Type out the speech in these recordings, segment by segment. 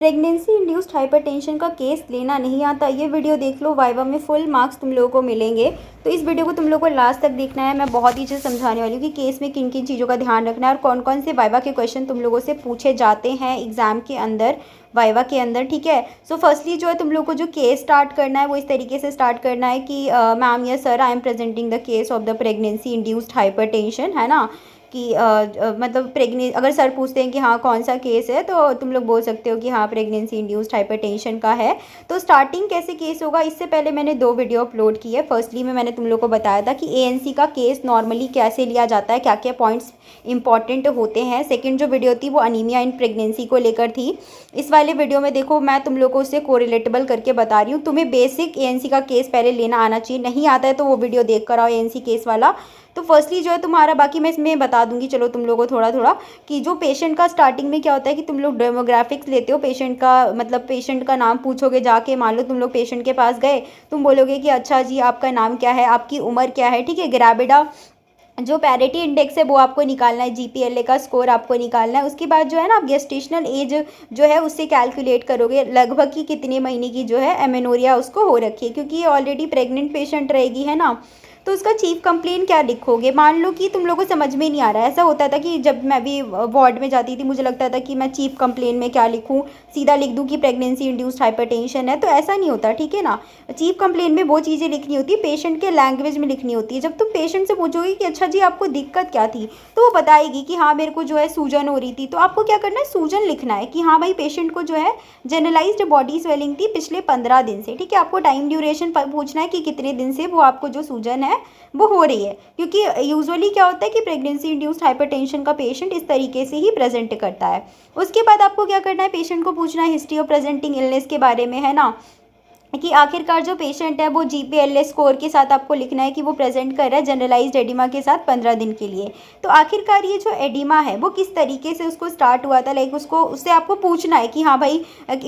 Pregnancy induced hypertension का case लेना नहीं आता, ये वीडियो देख लो, वाइवा में फुल मार्क्स तुम लोगों को मिलेंगे। तो इस वीडियो को तुम लोगों को लास्ट तक देखना है। मैं बहुत ही चीज़ समझाने वाली हूँ कि केस में किन किन चीज़ों का ध्यान रखना है और कौन कौन से वाइवा के क्वेश्चन तुम लोगों से पूछे जाते हैं एग्जाम के अंदर, वाइवा के अंदर। ठीक है। सो फर्स्टली जो है तुम लोग को जो केस स्टार्ट करना है वो इस तरीके से स्टार्ट करना है कि मैम या sir, I am presenting the case of the pregnancy induced hypertension, है ना। कि मतलब प्रेगनेंसी, अगर सर पूछते हैं कि हाँ कौन सा केस है, तो तुम लोग बोल सकते हो कि हाँ प्रेगनेंसी इंड्यूस्ड हाइपरटेंशन का है। तो स्टार्टिंग कैसे केस होगा, इससे पहले मैंने 2 वीडियो अपलोड की है। फर्स्टली में मैंने तुम लोग को बताया था कि एएनसी का केस नॉर्मली कैसे लिया जाता है, क्या क्या पॉइंट्स इंपॉर्टेंट होते हैं। सेकेंड जो वीडियो थी वो अनीमिया इन प्रेगनेंसी को लेकर थी। इस वाले वीडियो में देखो मैं तुम लोग को उससे कोरिलेटेबल करके बता रही हूँ। तुम्हें बेसिक एएनसी का केस पहले लेना आना चाहिए, नहीं आता है तो वो वीडियो देख कर आओ एएनसी केस वाला। तो फर्स्टली जो है तुम्हारा, बाकी मैं इसमें बता दूंगी, चलो तुम लोगों को थोड़ा थोड़ा कि जो पेशेंट का स्टार्टिंग में क्या होता है कि तुम लोग डेमोग्राफिक्स लेते हो पेशेंट का, मतलब पेशेंट का नाम पूछोगे जाके। मान लो तुम लोग पेशेंट के पास गए, तुम बोलोगे कि अच्छा जी आपका नाम क्या है, आपकी उम्र क्या है। ठीक है। ग्रेविडा जो पैरिटी इंडेक्स है वो आपको निकालना है, जीपीएलए का स्कोर आपको निकालना है। उसके बाद जो है ना आप गेस्टेशनल एज जो है उससे कैलकुलेट करोगे लगभग कि कितने महीने की जो है एमेनोरिया उसको हो रखी है, क्योंकि ये ऑलरेडी प्रेग्नेंट पेशेंट रहेगी, है ना। तो उसका चीफ कंप्लेन क्या लिखोगे। मान लो कि तुम लोगों को समझ में नहीं आ रहा है, ऐसा होता था कि जब मैं भी वार्ड में जाती थी मुझे लगता था कि मैं चीफ कंप्लेन में क्या लिखूं, सीधा लिख दूं कि प्रेगनेंसी इंड्यूस्ड हाइपरटेंशन है। तो ऐसा नहीं होता, ठीक है ना। चीफ कंप्लेन में वो चीज़ें लिखनी होती है, पेशेंट के लैंग्वेज में लिखनी होती है। जब तुम पेशेंट से पूछोगे कि अच्छा जी आपको दिक्कत क्या थी, तो वो बताएगी कि हाँ मेरे को जो है सूजन हो रही थी। तो आपको क्या करना है, सूजन लिखना है कि हाँ भाई पेशेंट को जो है जनरलाइज्ड बॉडी स्वेलिंग थी पिछले 15 दिन से। ठीक है। आपको टाइम ड्यूरेशन पूछना है कि कितने दिन से वो आपको जो सूजन है वो हो रही है, क्योंकि यूजुअली क्या होता है कि प्रेगनेंसी इंड्यूस्ड हाइपरटेंशन का पेशेंट इस तरीके से ही प्रेजेंट करता है। उसके बाद आपको क्या करना है, पेशेंट को पूछना है हिस्ट्री ऑफ प्रेजेंटिंग इलनेस के बारे में, है ना। कि आखिरकार जो पेशेंट है वो जीपीएलए स्कोर के साथ आपको लिखना है कि वो प्रेजेंट कर रहा है जनरलाइज्ड एडिमा के साथ 15 दिन के लिए। तो आखिरकार ये जो एडिमा है वो किस तरीके से उसको स्टार्ट हुआ था, लाइक उसको उससे आपको पूछना है कि हाँ भाई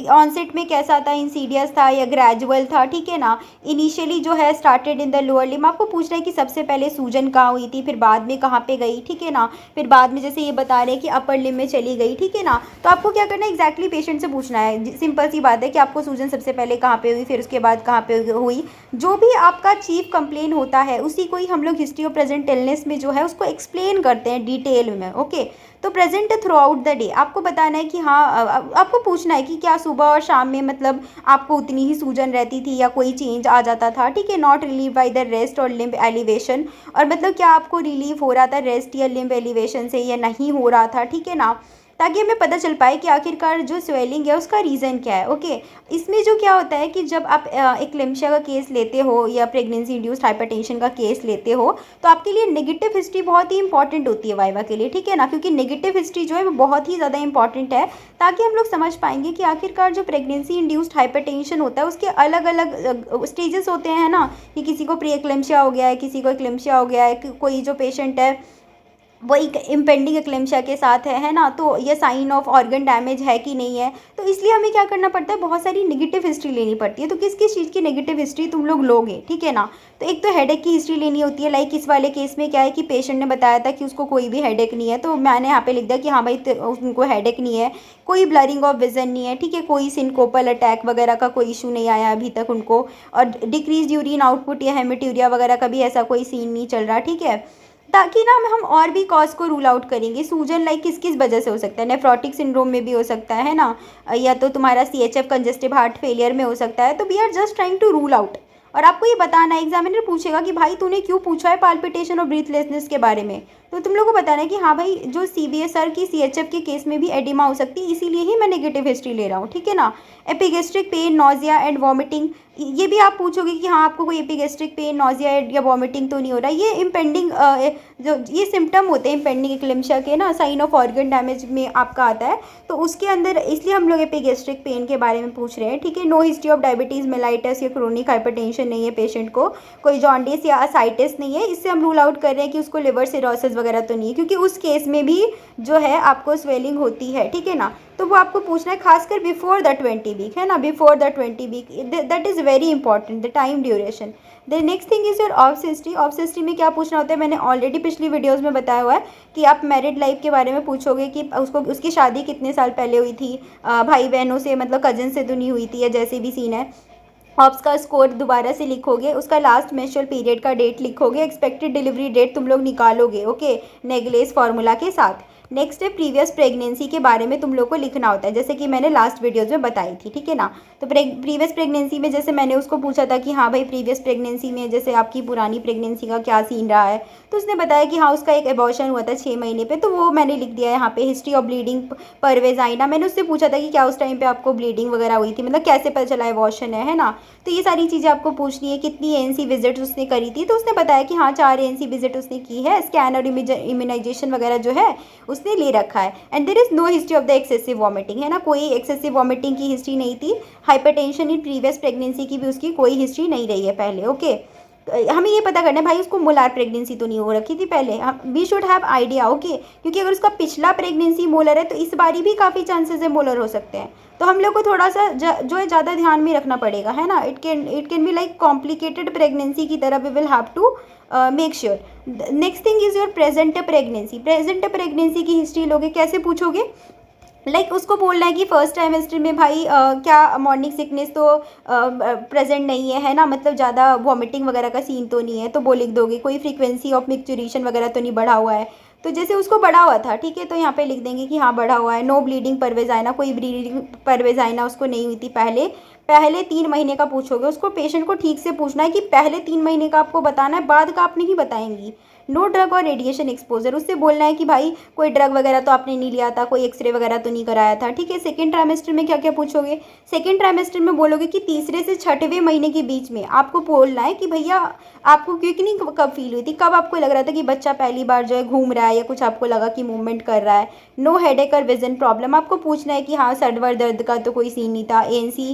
ऑनसेट में कैसा था, इंसीडियस था या ग्रेजुअल था। ठीक है ना। इनिशियली जो है started in the lower limb, आपको पूछना है कि सबसे पहले सूजन कहाँ हुई थी, फिर बाद में कहाँ पे गई। ठीक है ना। फिर बाद में जैसे ये बता रहे हैं कि अपर लिम में चली गई। ठीक है ना। तो आपको क्या करना है, एग्जैक्टली पेशेंट से पूछना है। सिंपल सी बात है कि आपको सूजन सबसे पहले कहाँ पे हुई, फिर उसके बाद कहाँ पे हुई। जो भी आपका चीफ कंप्लेन होता है उसी को ही हम लोग हिस्ट्री ऑफ प्रेजेंट इलनेस में जो है उसको एक्सप्लेन करते हैं डिटेल में। ओके। तो present through out the day आपको बताना है कि हाँ आपको पूछना है कि क्या सुबह और शाम में मतलब आपको उतनी ही सूजन रहती थी या कोई चेंज आ जाता था। ठीक है। Not relieve by the rest और लिम्ब एलिवेशन, और मतलब क्या आपको रिलीव हो रहा था रेस्ट या लिम्ब एलिवेशन से या नहीं हो रहा था। ठीक है ना। ताकि हमें पता चल पाए कि आखिरकार जो स्वेलिंग है उसका रीज़न क्या है। ओके। इसमें जो क्या होता है कि जब आप एक्लेम्शिया का केस लेते हो या प्रेगनेंसी इंड्यूस्ड हाइपरटेंशन का केस लेते हो, तो आपके लिए नेगेटिव हिस्ट्री बहुत ही इंपॉर्टेंट होती है वाइवा के लिए। ठीक है ना। क्योंकि नेगेटिव हिस्ट्री जो है वो बहुत ही ज़्यादा इंपॉर्टेंट है, ताकि हम लोग समझ पाएंगे कि आखिरकार जो प्रेगनेंसी इंड्यूस्ड हाइपरटेंशन होता है उसके अलग अलग स्टेजेस होते हैं ना। कि किसी को प्री एक्लेम्शिया हो गया है, किसी को एक्लेम्शिया हो गया है, कोई जो पेशेंट है वो एक इम्पेंडिंग एक्लेम्शिया के साथ है ना। तो ये साइन ऑफ ऑर्गन डैमेज है कि नहीं है। तो इसलिए हमें क्या करना पड़ता है, बहुत सारी नेगेटिव हिस्ट्री लेनी पड़ती है। तो किस किस चीज़ की नेगेटिव हिस्ट्री तुम लोग लोगे। ठीक है ना। तो एक तो हेडेक की हिस्ट्री लेनी होती है। लाइक इस वाले केस में क्या है कि पेशेंट ने बताया था कि उसको कोई भी हेडेक नहीं है, तो मैंने यहाँ पे लिख दिया कि हाँ भाई उनको हेडेक नहीं है, कोई ब्लरिंग ऑफ विजन नहीं है। ठीक है। कोई सिनकोपल अटैक वगैरह का कोई इशू नहीं आया अभी तक उनको, और डिक्रीज यूरिन आउटपुट या हेमेटूरिया वगैरह का भी ऐसा कोई सीन नहीं चल रहा। ठीक है। ताकि ना हम और भी कॉज को रूल आउट करेंगे। सूजन लाइक किस किस वजह से हो सकता है, नेफ्रोटिक सिंड्रोम में भी हो सकता है ना, या तो तुम्हारा सीएचएफ कंजेस्टिव हार्ट फेलियर में हो सकता है। तो we are just trying to rule out. और आपको ये बताना है, एग्जामिनर पूछेगा कि भाई तूने क्यों पूछा है पाल्पिटेशन और ब्रीथलेसनेस के बारे में, तो तुम लोग को बताना है कि हाँ भाई जो सीबीएसआर की सीएचएफ के केस में भी एडिमा हो सकती है, इसीलिए ही मैं नेगेटिव हिस्ट्री ले रहा हूँ। ठीक है ना। Epigastric pain, nausea and vomiting, ये भी आप पूछोगे कि हाँ आपको कोई एपिगेस्ट्रिक पेन, नोजिया या वॉमिटिंग तो नहीं हो रहा। ये इम्पेंडिंग जो ये सिम्टम होते हैं इम्पेंडिंग एक्लेम्शिया के ना, साइन ऑफ ऑर्गन डैमेज में आपका आता है। तो उसके अंदर इसलिए हम लोग एपिगेस्ट्रिक पेन के बारे में पूछ रहे हैं। ठीक है। No history of diabetes, mellitus या क्रोनिक हाइपरटेंशन नहीं है पेशेंट को, कोई जॉन्डिस या असाइटिस नहीं है। इससे हम रूल आउट कर रहे हैं कि उसको लिवर सिरोसिस वगैरह तो नहीं है, क्योंकि उस केस में भी जो है आपको स्वेलिंग होती है। ठीक है ना। तो वो आपको पूछना है, खासकर बिफोर द 20 वीक, है ना, before the 20 week, that is very important, the time duration. The next thing is your obs history. Obs history में क्या पूछना होता है, मैंने ऑलरेडी पिछली वीडियोज़ में बताया हुआ है कि आप मैरिड लाइफ के बारे में पूछोगे कि उसको उसकी शादी कितने साल पहले हुई थी, भाई बहनों से मतलब कजन से तो नहीं हुई थी, या जैसे भी सीन है। ऑप्स का स्कोर दोबारा से लिखोगे, उसका लास्ट मेंस्ट्रुअल पीरियड का डेट लिखोगे, एक्सपेक्टेड डिलीवरी डेट तुम लोग निकालोगे, ओके, नेगलेस फार्मूला के साथ। नेक्स्ट है प्रीवियस प्रेगनेंसी के बारे में तुम लोग को लिखना होता है, जैसे कि मैंने लास्ट वीडियोज़ में बताई थी, ठीक है ना। तो प्रीवियस प्रेगनेंसी में जैसे मैंने उसको पूछा था कि हाँ भाई प्रीवियस प्रेगनेंसी में जैसे आपकी पुरानी प्रेगनेंसी का क्या सीन रहा है, तो उसने बताया कि हाँ उसका एक एबॉर्शन हुआ था 6 महीने पे, तो वो मैंने लिख दिया है यहाँ पे। हिस्ट्री ऑफ ब्लीडिंग पर वेजाइना, मैंने उससे पूछा था कि क्या उस टाइम पे आपको ब्लीडिंग वगैरह हुई थी, मतलब कैसे पता चला एबॉर्शन है ना। तो ये सारी चीज़ें आपको पूछनी है। कितनी एएनसी विजिट उसने करी थी, तो उसने बताया कि हाँ 4 एएनसी विजिट उसने की है, स्कैन और इम्यूनाइजेशन वगैरह जो है उसने ले रखा है। And there is no history of the excessive vomiting, है ना, कोई एक्सेसिव वॉमिटिंग की हिस्ट्री नहीं थी। हाइपरटेंशन इन प्रीवियस प्रेगनेंसी की भी उसकी कोई हिस्ट्री नहीं रही है पहले, ओके। हमें ये पता करना है भाई उसको मोलार प्रेगनेंसी तो नहीं हो रखी थी पहले, हम we should have idea, okay, क्योंकि अगर उसका पिछला प्रेगनेंसी मोलर है तो इस बारी भी काफ़ी चांसेस है मोलर हो सकते हैं। तो हम लोग को थोड़ा सा जो है ज़्यादा ध्यान में रखना पड़ेगा, है ना। It can be like complicated pregnancy की तरह, we will have to make sure. Next thing is your present pregnancy. Present pregnancy की हिस्ट्री लोगे, कैसे पूछोगे, उसको बोलना है कि फर्स्ट ट्राइमेस्टर में भाई क्या मॉर्निंग सिकनेस तो प्रेजेंट नहीं है ना, मतलब ज़्यादा वॉमिटिंग वगैरह का सीन तो नहीं है, तो वो लिख दोगे। कोई फ्रीक्वेंसी ऑफ मिक्चुरेशन वगैरह तो नहीं बढ़ा हुआ है, तो जैसे उसको बढ़ा हुआ था, ठीक है, तो यहाँ पे लिख देंगे कि हाँ बढ़ा हुआ है। नो ब्लीडिंग परवेजाइना, कोई ब्लीडिंग परवेजाइना उसको नहीं हुई थी पहले। पहले 3 महीने का पूछोगे उसको, पेशेंट को ठीक से पूछना है कि पहले 3 महीने का आपको बताना है, बाद का आप नहीं बताएंगी। नो ड्रग और रेडिएशन एक्सपोजर, उससे बोलना है कि भाई कोई ड्रग वगैरह तो आपने नहीं लिया था, कोई एक्सरे वगैरह तो नहीं कराया था, ठीक है। सेकेंड ट्राइमेस्टर में क्या क्या पूछोगे, सेकेंड ट्राइमेस्टर में बोलोगे कि तीसरे से छठवें महीने के बीच में आपको बोलना है कि भैया आपको क्योंकि कब फील हुई थी, कब आपको लग रहा था कि बच्चा पहली बार जो है घूम रहा है, या कुछ आपको लगा कि मूवमेंट कर रहा है। नो हेडेक और विजन प्रॉब्लम, आपको पूछना है कि हाँ सर दर्द का तो कोई सीन नहीं था। एएनसी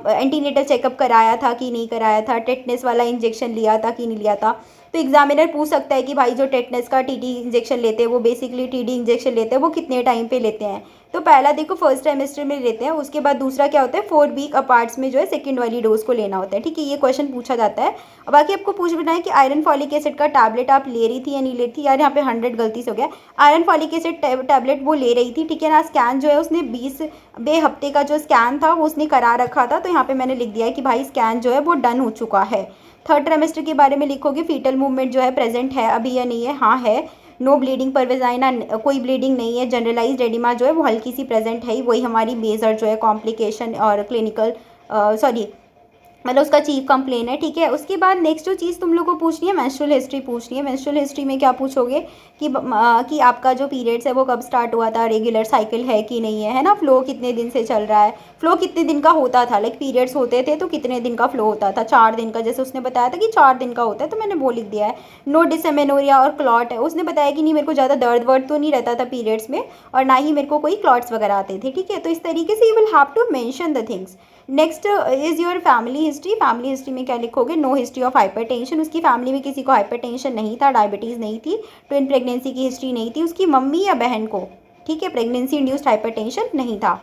एंटीनेटल चेकअप कराया था कि नहीं कराया था, टेटनेस वाला इंजेक्शन लिया था कि नहीं लिया था। तो एग्जामिनर पूछ सकता है कि भाई जो टेटनेस का टीटी इंजेक्शन लेते हैं, वो बेसिकली टीडी इंजेक्शन लेते हैं, वो कितने टाइम पे लेते हैं। तो पहला देखो फर्स्ट ट्राइमेस्टर में लेते हैं, उसके बाद दूसरा क्या होता है 4 वीक अपार्ट्स में जो है सेकंड वाली डोज को लेना होता है, ठीक है। ये क्वेश्चन पूछा जाता है। और बाकी आपको पूछना है कि आयरन फॉलिक एसिड का टैबलेट आप ले रही थी या नहीं ले रही थी। यार यहाँ पे 100 गलती से हो गया, आयरन फॉलिक एसिड टैबलेट वो ले रही थी, ठीक है ना। स्कैन जो है उसने 20 हफ्ते का जो स्कैन था वो उसने करा रखा था, तो यहाँ पे मैंने लिख दिया है कि भाई स्कैन जो है वो डन हो चुका है। थर्ड ट्राइमेस्टर के बारे में लिखोगे, फीटल मूवमेंट जो है प्रेजेंट है अभी या नहीं है, हाँ है। नो ब्लीडिंग परवेजाइना, कोई ब्लीडिंग नहीं है। जनरलाइज्ड एडिमा जो है वो हल्की सी प्रेजेंट है, वही हमारी मेजर जो है कॉम्प्लिकेशन और क्लिनिकल सॉरी मतलब उसका चीफ कंप्लेन है, ठीक है। उसके बाद नेक्स्ट जो चीज़ तुम लोग को पूछनी है मेंस्ट्रुअल हिस्ट्री पूछनी है। मेंस्ट्रुअल हिस्ट्री में क्या पूछोगे कि आपका जो पीरियड्स है वो कब स्टार्ट हुआ था, रेगुलर साइकिल है कि नहीं है ना, फ्लो कितने दिन से चल रहा है, फ्लो कितने दिन का होता था, लाइक पीरियड्स होते थे तो कितने दिन का फ्लो होता था, 4 दिन का, जैसे उसने बताया था कि 4 दिन का होता है, तो मैंने वो लिख दिया है। नो डिसमेनोरिया और क्लॉट है, उसने बताया कि नहीं मेरे को ज़्यादा दर्द वर्द तो नहीं रहता था पीरियड्स में, और ना ही मेरे को कोई क्लॉट्स वगैरह आते थे, ठीक है। तो इस तरीके से you will have to mention the things. Next is your family history. Family history में क्या लिखोगे, नो हिस्ट्री ऑफ हाइपरटेंशन, उसकी फैमिली में किसी को हाइपरटेंशन नहीं था, डायबिटीज़ नहीं थी, ट्विन प्रेगनेंसी की हिस्ट्री नहीं थी उसकी मम्मी या बहन को, ठीक है, प्रेगनेंसी इंड्यूस्ड हाइपरटेंशन नहीं था।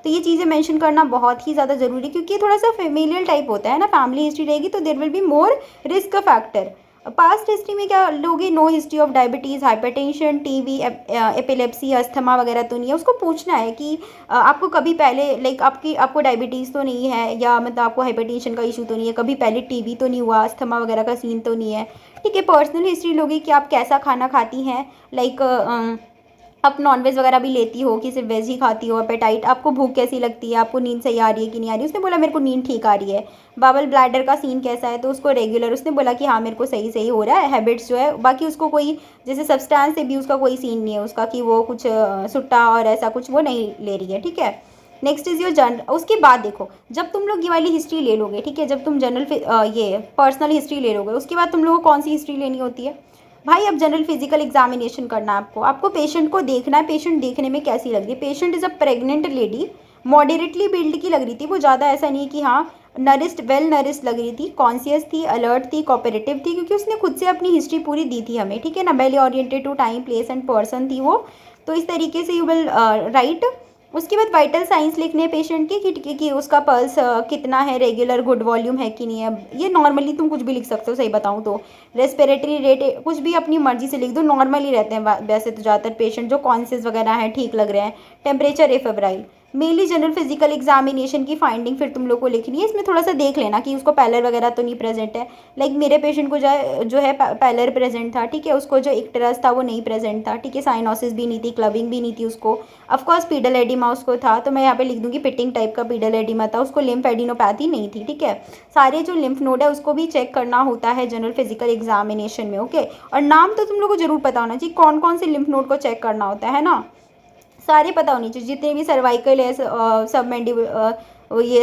तो ये चीज़ें मेंशन करना बहुत ही ज़्यादा ज़रूरी है, क्योंकि ये थोड़ा सा फेमिलियल टाइप होता है ना। फैमिली हिस्ट्री रहेगी तो there will be more risk factor. Past history में क्या लोगे, no history of diabetes, hypertension, TB, epilepsy, asthma वगैरह तो नहीं है। उसको पूछना है कि आपको कभी पहले लाइक आपको डायबिटीज़ तो नहीं है, या मतलब आपको हाइपरटेंशन का इशू तो नहीं है, कभी पहले टीबी तो नहीं हुआ, अस्थमा वगैरह का सीन तो नहीं है, ठीक है। पर्सनल हिस्ट्री लोगे कि आप कैसा खाना खाती हैं, लाइक आप नॉनवेज वगैरह भी लेती हो कि सिर्फ वेज ही खाती हो, एपेटाइट, आपको भूख कैसी लगती है, आपको नींद सही आ रही है कि नहीं आ रही है। उसने बोला मेरे को नींद ठीक आ रही है। बावल ब्लैडर का सीन कैसा है, तो उसको रेगुलर, उसने बोला कि हाँ मेरे को सही सही हो रहा है। हैबिट्स जो है बाकी उसको कोई जैसे सब्सटेंस अब्यूज़ का कोई सीन नहीं है उसका कि वो कुछ सुट्टा और ऐसा कुछ वो नहीं ले रही है, ठीक है। Next is your general. उसके बाद देखो जब तुम लोग ये वाली हिस्ट्री ले लोगे, ठीक है, जब तुम जनरल ये पर्सनल हिस्ट्री ले लोगे, उसके बाद तुम लोगों को कौन सी हिस्ट्री लेनी होती है भाई, अब जनरल फिजिकल एग्जामिनेशन करना है आपको पेशेंट को देखना है, पेशेंट देखने में कैसी लग रही है। Patient is a pregnant lady, moderately build की लग रही थी वो, ज़्यादा ऐसा नहीं कि हाँ नरिस्ड, वेल नरिस्ड लग रही थी, कॉन्शियस थी, अलर्ट थी, कोऑपरेटिव थी, क्योंकि उसने खुद से अपनी हिस्ट्री पूरी दी थी हमें, ठीक है ना। Well oriented to time place and person थी वो। तो इस तरीके से यू विल राइट उसके बाद वाइटल साइंस लिखने हैं पेशेंट के कि उसका पल्स कितना है, रेगुलर, गुड वॉल्यूम है कि नहीं है। ये नॉर्मली तुम कुछ भी लिख सकते हो, सही बताऊँ तो। रेस्पिरेटरी रेट कुछ भी अपनी मर्जी से लिख दो, नॉर्मली रहते हैं वैसे तो ज़्यादातर पेशेंट जो कॉन्शियस वगैरह हैं, ठीक लग रहे हैं। Temperature afebrile. Mainly general physical examination की फाइंडिंग फिर तुम लोग को लिखनी है। इसमें थोड़ा सा देख लेना कि उसको पैलर वगैरह तो नहीं प्रेजेंट है। लाइक मेरे पेशेंट को जो है पैलर प्रेजेंट था, ठीक है। उसको जो इक्टेरस था वो नहीं प्रेजेंट था, ठीक है। साइनोसिस भी नहीं थी, क्लबिंग भी नहीं थी उसको। ऑफकोर्स पीडल एडिमा उसको था, तो मैं यहाँ पे लिख दूंगी पिटिंग टाइप का पीडल एडिमा था उसको। लिम्फ एडिनोपैथी नहीं थी, ठीक है। सारे जो लिम्फ नोड है उसको भी चेक करना होता है जनरल फिजिकल एग्जामिनेशन में, ओके। और नाम तो तुम लोग को जरूर पता होना चाहिए कौन कौन से लिम्फ नोड को चेक करना होता है ना, सारे पता होनी चाहिए। जितने भी सर्वाइकल है, सब ये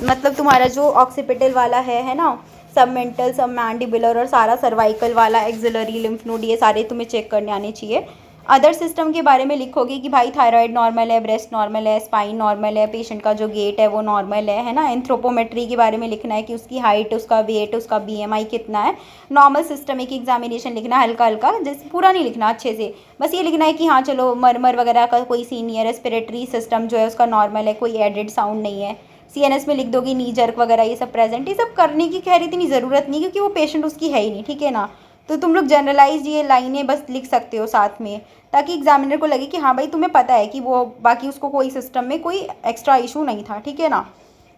मतलब तुम्हारा जो ऑक्सीपिटल वाला है ना, सब मेंटल, सब मैंडिबुलर और सारा सर्वाइकल वाला, एक्सिलरी लिम्फ नोड, ये सारे तुम्हें चेक करने आने चाहिए। अदर सिस्टम के बारे में लिखोगे कि भाई थायराइड नॉर्मल है, ब्रेस्ट नॉर्मल है, स्पाइन नॉर्मल है, पेशेंट का जो गेट है वो नॉर्मल है ना। एंथ्रोपोमेट्री के बारे में लिखना है कि उसकी हाइट, उसका वेट, उसका बीएमआई कितना है। नॉर्मल सिस्टमिक एग्जामिनेशन लिखना है, हल्का हल्का, जैसे पूरा नहीं लिखना, अच्छे से बस ये लिखना है कि हाँ चलो मरमर वगैरह का कोई सीन नहीं है। रेस्पिरेटरी सिस्टम जो है उसका नॉर्मल है, कोई एडेड साउंड नहीं है। सीएनएस में लिख दोगे नी जर्क वगैरह ये सब प्रेजेंट। ये सब करने की खैर इतनी ज़रूरत नहीं, क्योंकि वो पेशेंट उसकी है ही नहीं, ठीक है ना। तो तुम लोग जनरलाइज ये लाइनें बस लिख सकते हो साथ में, ताकि एग्जामिनर को लगे कि हाँ भाई तुम्हें पता है कि वो बाकी उसको कोई सिस्टम में कोई एक्स्ट्रा इशू नहीं था, ठीक है ना।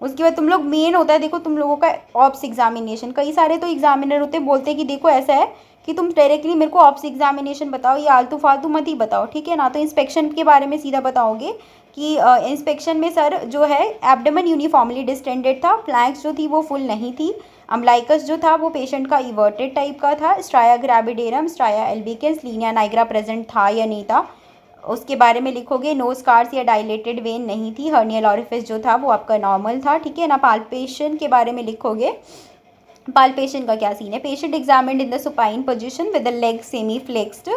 उसके बाद तुम लोग मेन होता है, देखो तुम लोगों का ऑप्स एग्जामिनेशन। कई सारे तो एग्जामिनर होते हैं, बोलते हैं कि देखो ऐसा है कि तुम डायरेक्टली मेरे को ऑप्स एग्जामिनेशन बताओ, ये आलतू फालतू मत ही बताओ, ठीक है ना। तो इंस्पेक्शन के बारे में सीधा बताओगे कि इंस्पेक्शन में सर जो है एब्डोमेन यूनिफॉर्मली डिस्टेंडेड था, फ्लैंक्स जो थी वो फुल नहीं थी, अम्बलाइकस जो था वो पेशेंट का इवर्टेड टाइप का था, striae gravidarum, striae albicans, Linnaea Niagara present था या नहीं था, उसके बारे में लिखोगे। नो स्कार्स या डायलेटेड वेन नहीं थी, हर्नियल ऑरिफिस जो था वो आपका नॉर्मल था, ठीक है ना। पाल्पेशन के बारे में लिखोगे, पाल्पेशन का क्या सीन है। Patient examined in the supine position with the leg semi flexed.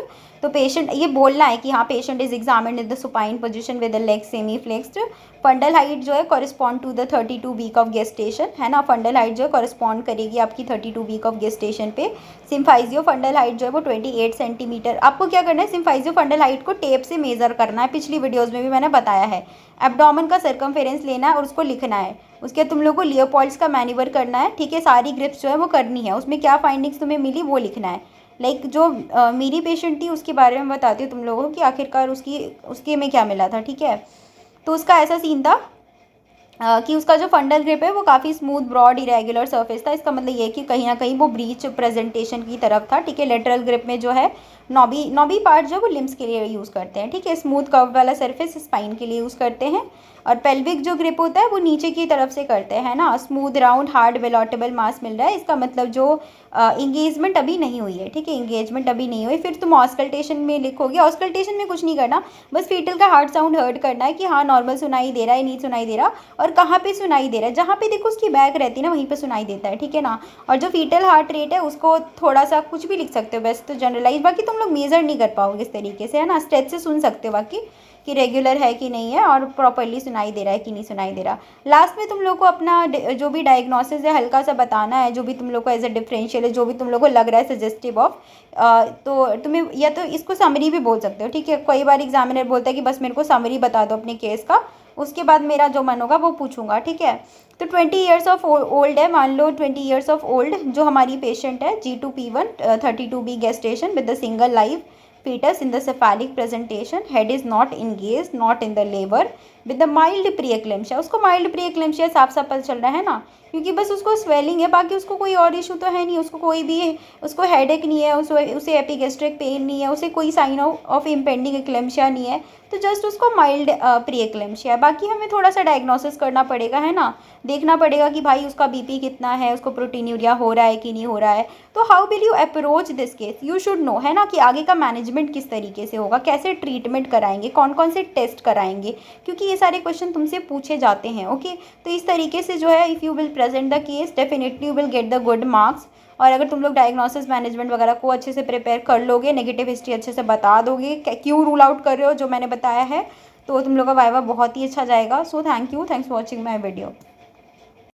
तो पेशेंट ये बोलना है कि हाँ patient is examined in the supine position with the leg semi flexed. Fundal height जो है correspond to the 32 week of gestation, है ना। फंडल हाइट जो है कॉरिस्पॉन्ड करेगी आपकी 32 वीक ऑफ गेस्टेशन पे। सिम्फाइजियो फंडल हाइट जो है वो 28 सेंटीमीटर। आपको क्या करना है, सिम्फाइजियो फंडल हाइट को टेप से मेजर करना है, पिछली वीडियोज़ में भी मैंने बताया है। एब्डोमेन का सर्कमफेरेंस लेना है और उसको लिखना है। उसके बाद तुम लोग को लियोपोल्ड्स का मैन्यूवर करना है, ठीक है। सारी ग्रिप्स जो है वो करनी है, उसमें क्या फाइंडिंग्स तुम्हें मिली वो लिखना है। लाइक जो मेरी पेशेंट थी उसके बारे में बताती हूँ तुम लोगों को कि आखिरकार उसके में क्या मिला था, ठीक है। तो उसका ऐसा सीन था कि उसका जो फंडल ग्रिप है वो काफ़ी स्मूथ, ब्रॉड, इरेगुलर सरफेस था। इसका मतलब ये है कि कहीं ना कहीं वो ब्रीच प्रेजेंटेशन की तरफ था, ठीक है। लेटरल ग्रिप में जो है नॉबी पार्ट जो है वो लिम्स के लिए यूज़ करते हैं, ठीक है। स्मूथ कर्व वाला सरफेस स्पाइन के लिए यूज़ करते हैं। और पेल्विक जो ग्रिप होता है वो नीचे की तरफ से करते हैं ना। स्मूथ, राउंड, हार्ड, वेलोटेबल मास मिल रहा है, इसका मतलब जो इंगेजमेंट अभी नहीं हुई है, ठीक है। इंगेजमेंट अभी नहीं हुई। फिर तुम ऑस्कल्टेशन में लिखोगे। ऑस्कल्टेशन में कुछ नहीं करना, बस फीटल का हार्ट साउंड हर्ट करना है कि हाँ नॉर्मल सुनाई दे रहा है, नहीं सुनाई दे रहा, और कहाँ पे सुनाई दे रहा है। जहाँ पे देखो उसकी बैक रहती है ना वहीं पे सुनाई देता है, ठीक है ना। और जो फीटल हार्ट रेट है उसको थोड़ा सा कुछ भी लिख सकते हो वैसे तो जनरलाइज, बाकी तुम लोग मेजर नहीं कर पाओगे इस तरीके से, है ना। स्टेज से सुन सकते हो बाकी कि रेगुलर है कि नहीं है और प्रॉपरली सुनाई दे रहा है कि नहीं सुनाई दे रहा। लास्ट में तुम लोग को अपना जो भी डायग्नोसिस है हल्का सा बताना है, जो भी तुम लोग को एज अ डिफरेंशियल है, जो भी तुम लोग को लग रहा है सजेस्टिव ऑफ। तो तुम्हें या तो इसको समरी भी बोल सकते हो, ठीक है। कई बार एग्जामिनर बोलता है कि बस मेरे को समरी बता दो अपने केस का, उसके बाद मेरा जो मन होगा वो पूछूंगा, ठीक है। तो 20 ईयर्स ऑफ ओल्ड है, मान लो 20 ईयर्स ऑफ ओल्ड जो हमारी पेशेंट है, G2P1, 32 week gestation with the single live fetus in the cephalic presentation, head is not engaged, not in the labor, with the mild preeclampsia। उसको mild preeclampsia साफ साफ पता चल रहा है ना, क्योंकि बस उसको स्वेलिंग है, बाकी उसको कोई और इशू तो है नहीं, उसको कोई भी उसको हेडेक नहीं है, उसे एपिगेस्ट्रिक पेन नहीं है, उसे कोई साइन ऑफ इम्पेंडिंग एक्लेम्शिया नहीं है, तो जस्ट उसको माइल्ड प्रीएक्लेम्शिया है। बाकी हमें थोड़ा सा डायग्नोसिस करना पड़ेगा, है ना। देखना पड़ेगा कि भाई उसका बीपी कितना है, उसको प्रोटीन्यूरिया हो रहा है कि नहीं हो रहा है। तो how will you approach this case, you should know, है ना, कि आगे का मैनेजमेंट किस तरीके से होगा, कैसे ट्रीटमेंट कराएंगे, कौन कौन से टेस्ट कराएंगे, क्योंकि ये सारे क्वेश्चन तुमसे पूछे जाते हैं, ओके। तो इस तरीके से जो है if you will present the case definitely you will get the good marks. और अगर तुम लोग डायग्नोसिस मैनेजमेंट वगैरह को अच्छे से प्रिपेयर कर लोगे, नेगेटिव हिस्ट्री अच्छे से बता दोगे, क्यों रूल आउट कर रहे हो जो मैंने बताया है, तो तुम लोग का वाइवा बहुत ही अच्छा जाएगा। So thanks for watching my video.